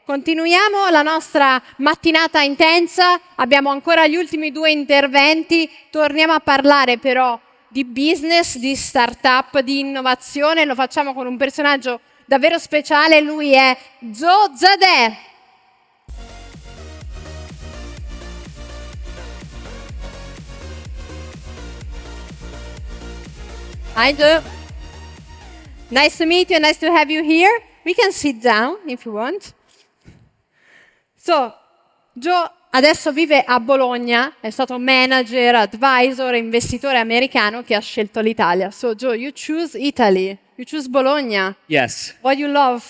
continuiamo la nostra mattinata intensa, abbiamo ancora gli ultimi 2 interventi, torniamo a parlare però di business, di startup, di innovazione, lo facciamo con un personaggio davvero speciale, lui è Joe Zadeh. Hi Joe, nice to meet you, nice to have you here. We can sit down if you want. So, Joe adesso vive a Bologna, è stato manager, advisor, investitore americano che ha scelto l'Italia. So, Joe, you choose Italy, you choose Bologna. Yes. What you love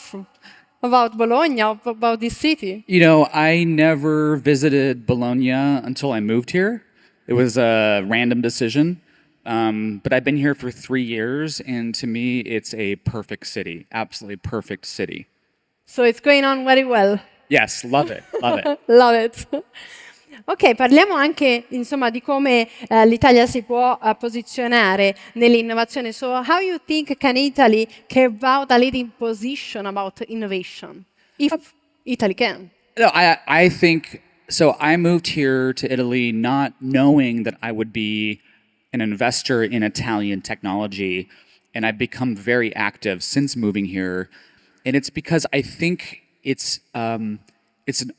about Bologna, about this city? You know, I never visited Bologna until I moved here. It was a random decision. But I've been here for 3 years, and to me, it's a perfect city, absolutely perfect city. So it's going on very well. Yes, love it, love it. Love it. Ok, parliamo anche insomma di come l'Italia si può posizionare nell'innovazione. So how you think can Italy carve out a leading position about innovation? If Italy can. No, I think, so I moved here to Italy not knowing that I would be an investor in Italian technology, and I've become very active since moving here. And it's because I think it's an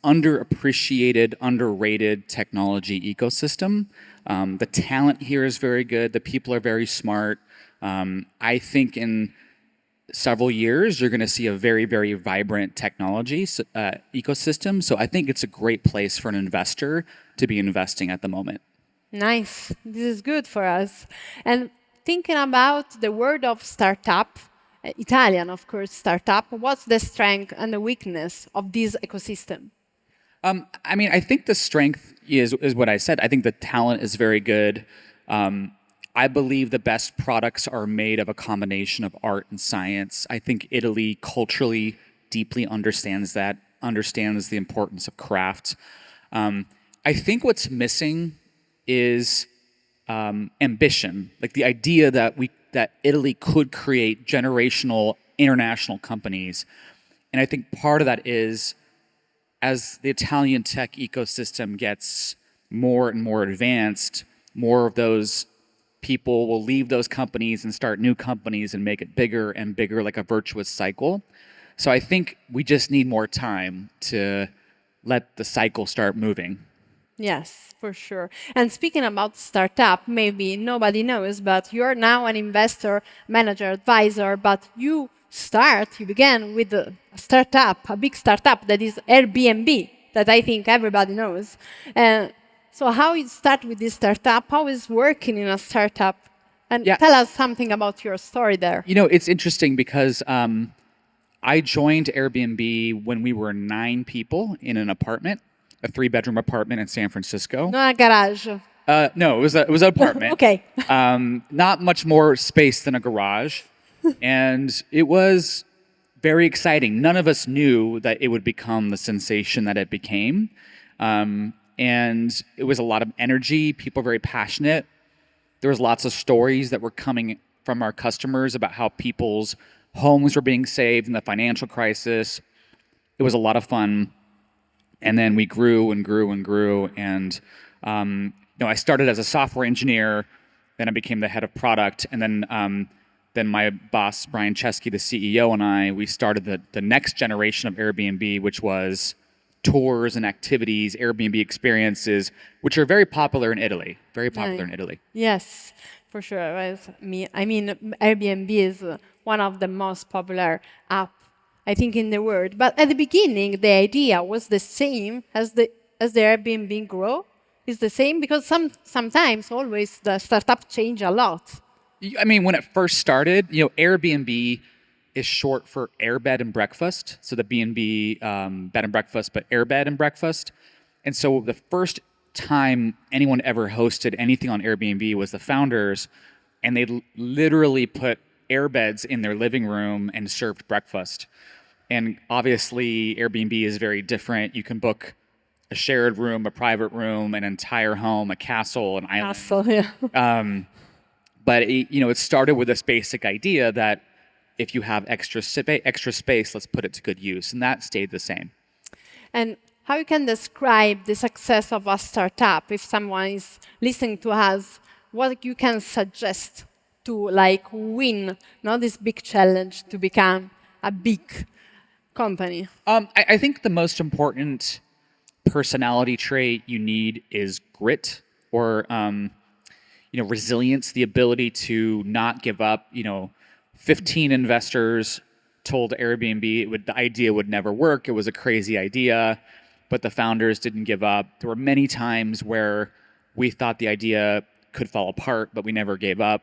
underappreciated, underrated technology ecosystem. The talent here is very good. The people are very smart. I think in several years, you're going to see a very, very vibrant technology ecosystem. So I think it's a great place for an investor to be investing at the moment. Nice. This is good for us. And thinking about the word of startup, Italian, of course, startup, what's the strength and the weakness of this ecosystem? I mean, I think the strength is what I said. I think the talent is very good. I believe the best products are made of a combination of art and science. I think Italy culturally deeply understands that, understands the importance of craft. I think what's missing is ambition, like the idea that Italy could create generational international companies. And I think part of that is, as the Italian tech ecosystem gets more and more advanced, more of those people will leave those companies and start new companies and make it bigger and bigger, like a virtuous cycle. So I think we just need more time to let the cycle start moving. Yes, for sure. And speaking about startup, maybe nobody knows, but you're now an investor, manager, advisor, but you began with a startup, a big startup that is Airbnb, that I think everybody knows. So how you start with this startup? How is working in a startup? And tell us something about your story there. You know, it's interesting because I joined Airbnb when we were 9 people in an apartment, a 3-bedroom apartment in San Francisco. Not a garage. No, it was an apartment. Okay. Not much more space than a garage. And it was very exciting. None of us knew that it would become the sensation that it became. And it was a lot of energy, people very passionate. There was lots of stories that were coming from our customers about how people's homes were being saved in the financial crisis. It was a lot of fun. And then we grew and grew and grew. And I started as a software engineer, then I became the head of product. And then my boss, Brian Chesky, the CEO, and we started the next generation of Airbnb, which was tours and activities, Airbnb experiences, which are very popular in Italy. Very popular in Italy. Yes, for sure. I mean, Airbnb is one of the most popular apps, I think, in the world. But at the beginning, the idea was the same as the Airbnb grow. Is the same because sometimes always the startup change a lot. I mean, when it first started, Airbnb is short for Air Bed and Breakfast. So the B&B bed and breakfast, but Air Bed and Breakfast. And so the first time anyone ever hosted anything on Airbnb was the founders, and they literally put air beds in their living room and served breakfast. And obviously Airbnb is very different. You can book a shared room, a private room, an entire home, a castle, an island. Castle, yeah. But it started with this basic idea that if you have extra space, let's put it to good use, and that stayed the same. And how you can describe the success of a startup if someone is listening to us, what you can suggest to like win, not this big challenge to become a big company? I think the most important personality trait you need is grit or resilience, the ability to not give up. 15 investors told Airbnb the idea would never work. It was a crazy idea, but the founders didn't give up. There were many times where we thought the idea could fall apart, but we never gave up.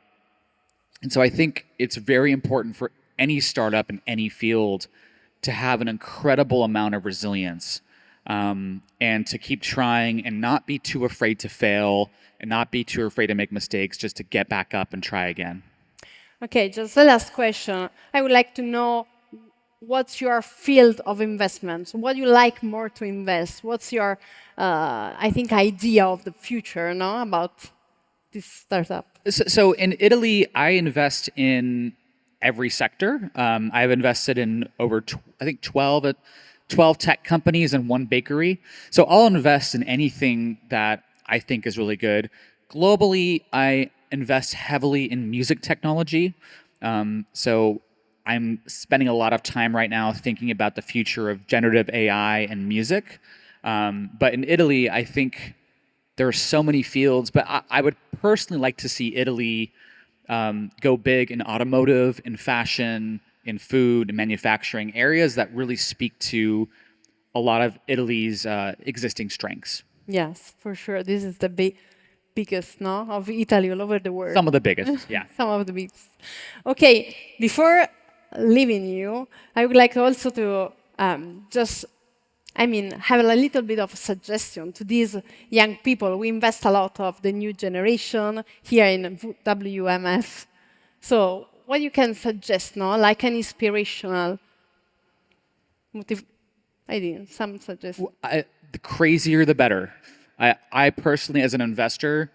And so I think it's very important for any startup in any field to have an incredible amount of resilience, and to keep trying and not be too afraid to fail and not be too afraid to make mistakes, just to get back up and try again. Okay, just the last question. I would like to know what's your field of investments? What you like more to invest? What's your, I think, idea of the future, no, about this startup? So in Italy, I invest in every sector. I've invested in over, I think, 12 tech companies and one bakery. So I'll invest in anything that I think is really good. Globally, I invest heavily in music technology. So I'm spending a lot of time right now thinking about the future of generative AI and music. But in Italy, I think there are so many fields, but I would personally like to see Italy go big in automotive, in fashion, in food, and manufacturing, areas that really speak to a lot of Italy's existing strengths. Yes, for sure. This is the biggest, no, of Italy all over the world. Some of the biggest, yeah. Some of the biggest. Okay, before leaving you, I would like also to have a little bit of a suggestion to these young people. We invest a lot of the new generation here in WMF. So what you can suggest, no? Like an inspirational idea, some suggestions. The crazier, the better. I personally, as an investor,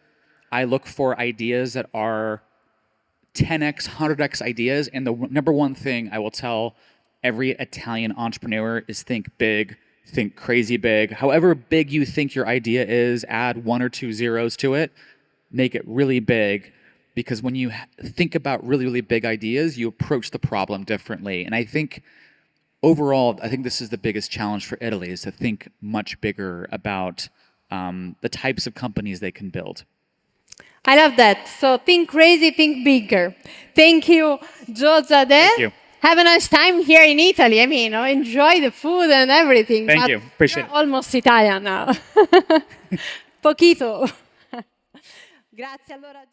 I look for ideas that are 10x, 100x ideas. And the number one thing I will tell every Italian entrepreneur is think big, think crazy big. However big you think your idea is, add 1 or 2 zeros to it, make it really big. Because when you think about really, really big ideas, you approach the problem differently. And I think overall, I think this is the biggest challenge for Italy, is to think much bigger about the types of companies they can build. I love that. So think crazy, think bigger. Thank you, Joe Zadeh. Thank you. Have a nice time here in Italy. I mean, enjoy the food and everything. Thank you. Appreciate it. Almost Italian now. Poquito. Grazie allora.